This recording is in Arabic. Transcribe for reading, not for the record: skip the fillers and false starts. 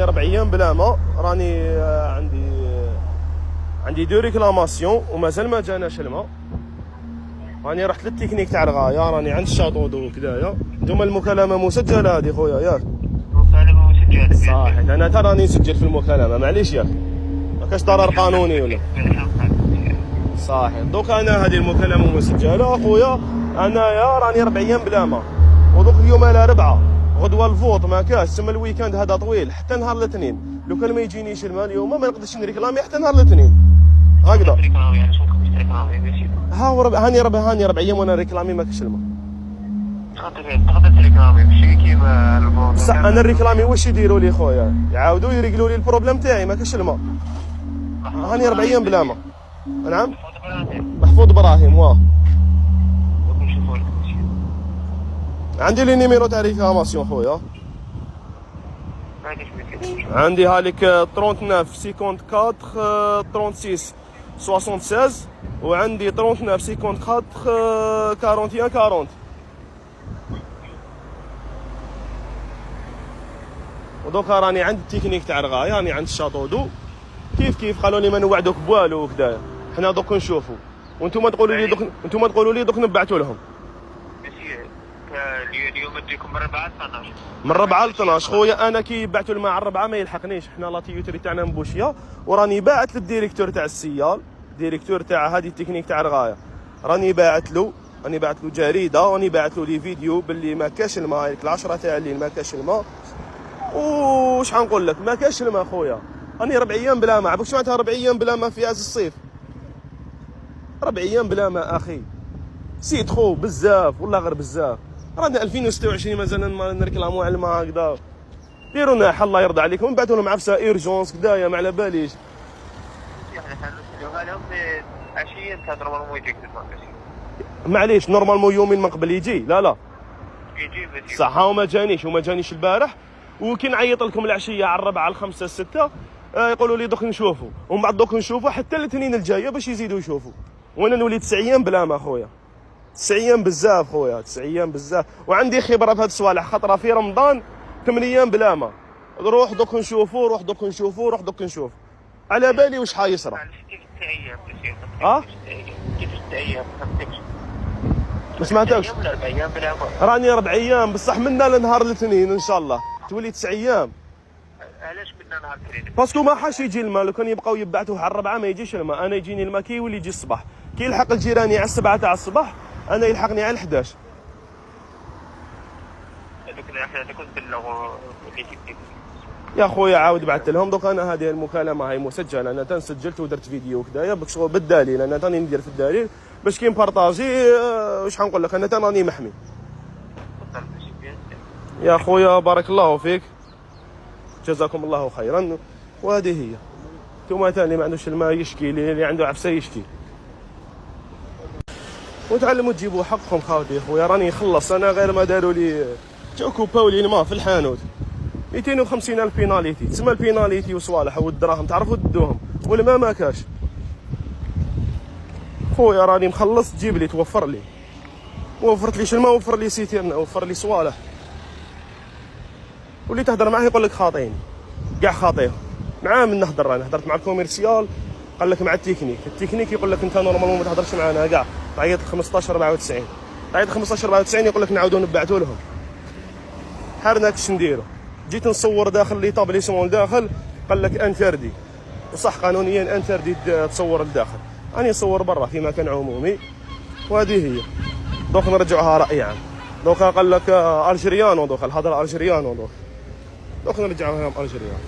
4 ايام بلا ما، راني عندي دو ريكلاماسيون ومازال ما جاناش الماء. راني رحت للتكنيك تاع الغايه، راني عند الشاطو دو كدايا. انتوما المكالمه مسجله هذه خويا ياك؟ المكالمه مسجله صحيح، انا ترى راني نسجل في المكالمه، معليش ياك ما كاش ضرر قانوني ولا صحيح. دوك انا هذه المكالمه مسجله اخويا، انايا راني 4 ايام بلا ما، ودوك اليوم على 4 غدوه الفوط ما كاش، تما الويكاند هذا طويل حتى نهار الاثنين. لو كان ما يجينيش الماء اليوم ما نقدرش نريكلامي حتى نهار الاثنين هكذا. هاني 4 ايام وانا ريكلامي ما كاش الماء. تقدر تريكلامي ماشي كيما الفوط. صح، انا الريكلامي واش يديروا لي خويا؟ يعاودوا يريقلوا لي البروبليم تاعي ما كاش الماء. هاني 4 ايام بلا ما. نعم محفوظ ابراهيم. واه عندي لي نيميرو تاع ريكلاماسيون خويا، عندي هاليك 39 54 36 76 وعندي 39 54 41 40. ودوكا راني عند التكنيك تاع الغايه، راني عند الشاطو دو. كيف قالوا لي ما نوعدوك بوالو وكذا، حنا دوك نشوفوا وانتم تقولوا لي دوك نبعثوا لهم. اليوم نديكم من 4 ل 12. من 4 ل 12 خويا. انا كي بعثوا الماء على 4 ما يلحقنيش، حنا لا تيوتري تاعنا مبوشيه، وراني باعث للديريكتور تاع السيال، ديريكتور تاع هذه التكنيك تاع الغايه، راني باعث له جريده، وراني باعث له لي فيديو باللي ما كاش الماء، هذيك العشره تاع الليل ما كاش الماء. وش حنقول لك، ما كاش الماء خويا. راني 4 ايام بلا ماء، عرفت معناتها 4 ايام بلا ماء في عز الصيف؟ 4 ايام بلا ماء اخي، سي تخو بزاف والله غير بزاف. رانا 2026 مازال نركلامو على الماء هكذا. ديروا لنا حل الله يرضى عليكم، نبعثوا لهم عفسه ايرجونس كدايا ما على باليش. لهم عشيه كان نورمالمون يجيك معليش نورمالمون يومين من قبل يجي. لا يجي صح، وما جانيش البارح. وكي نعيط لكم العشيه على 4 5 6 يقولوا لي دوك نشوفوا، ومن بعد دوك نشوفوا حتى الاثنين الجايه باش يزيدوا يشوفوا. وانا نولي 9 ايام بلا ما خويا، 9 ايام بزاف خويا، 9 ايام بزاف. وعندي خبره في هاد الصوالح، خطره في رمضان 8 ايام بلا ما. روح دوك نشوفوا، على بالي واش حيصرى. كيف 6 ايام كيف 6 ايام ما سمعتكش؟ 4 ايام بلا ما. راني 4 ايام بصح منا لنهار الاثنين ان شاء الله تولي 9 ايام. علاش منا نهار الاثنين؟ باسكو ما حاش يجي الماء، لو كان يبقاو يبعثوه على 4 ما يجيش الماء. انا يجيني الماء كي يولي يجي الصباح، كي يلحق الجيراني على 7 تاع الصباح انا يلحقني على 11. يا خويا عاود بعثت لهم. دوك انا هذه المكالمه هاي مسجله، انا تنسجلت ودرت فيديو كدايا بشغل بالدليل، انا تاني ندير في الدليل باش كي نبارطاجي واش حنقول لك، انا تاني محمي. يا خويا بارك الله فيك، جزاكم الله خيرا. وهذه هي. انتوما ثاني ما عندوش الماء يشكي لي، اللي عنده عفسه يشكي. وتعلموا تجيبوا حقكم خاوتي خويا. راني خلص انا، غير ما داروا لي جاو كوباو لي الماء في الحانوت 250 الف بيناليتي. تسمى البيناليتي وصوالح والدراهم تعرفوا تدوهم، والماء ما كاش خويا. راني مخلص، تجيب لي توفر لي، وفرت ليش الماء، وفر لي سيتيرنا، وفر لي صوالح. واللي تهدر معاه يقول لك خاطيني، كاع خاطيهم معاه. من نهضر انا هدرت مع الكوميرسيال قال لك مع التكنيك يقول لك انت نورمالمون ما تهضرش معنا كاع. تعيط 15 94 تعيط 15 94 يقول لك نعاودوا نبعثوا لهم. حارنا كش نديروا. جيت نصور داخل ليطابليسمون داخل قال لك انتردي، وصح قانونيا انتردي تصور الداخل. راني نصور برا في مكان عمومي. وهذه هي. دوك نرجعوها راي عام. دوك قال لك الجيريانو، دوك الهضره الجيريانو، دوك نرجعوها الجيريانو.